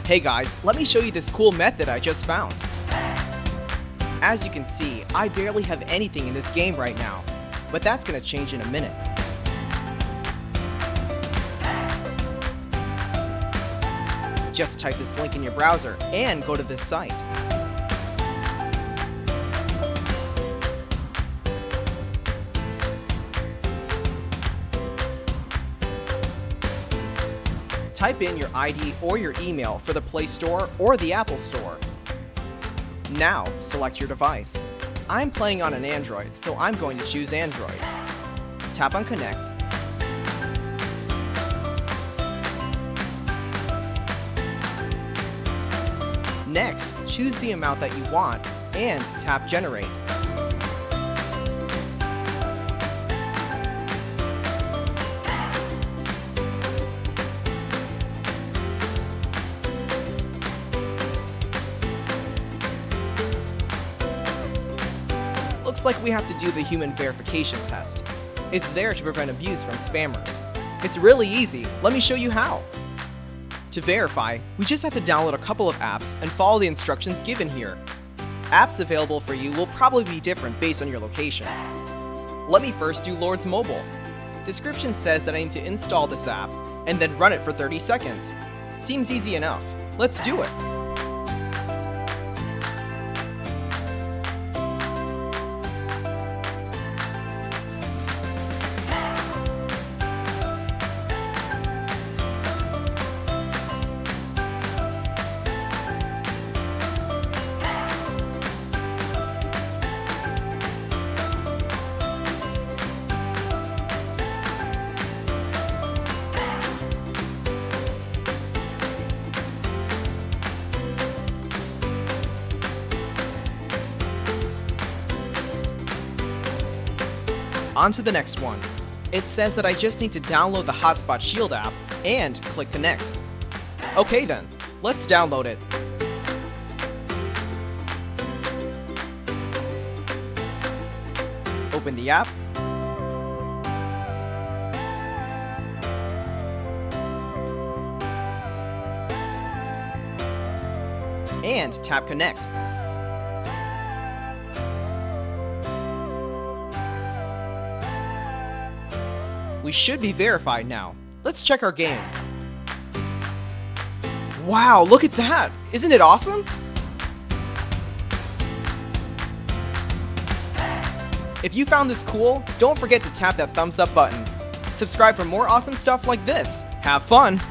Hey guys, let me show you this cool method I just found. As you can see, I barely have anything in this game right now, but that's gonna change in a minute. Just type this link in your browser and go to this site. Type in your ID or your email for the Play Store or the Apple Store. Now, select your device. I'm playing on an Android, so I'm going to choose Android. Tap on Connect. Next, choose the amount that you want and tap Generate. Looks like we have to do the human verification test. It's there to prevent abuse from spammers. It's really easy. Let me show you how. To verify, we just have to download a couple of apps and follow the instructions given here. Apps available for you will probably be different based on your location. Let me first do Lord's Mobile. Description says that I need to install this app and then run it for 30 seconds. Seems easy enough. Let's do it. On to the next one. It says that I just need to download the Hotspot Shield app and click Connect. Okay then, let's download it. Open the app. And tap Connect. We should be verified now. Let's check our game. Wow, look at that! Isn't it awesome? If you found this cool, don't forget to tap that thumbs up button. Subscribe for more awesome stuff like this. Have fun!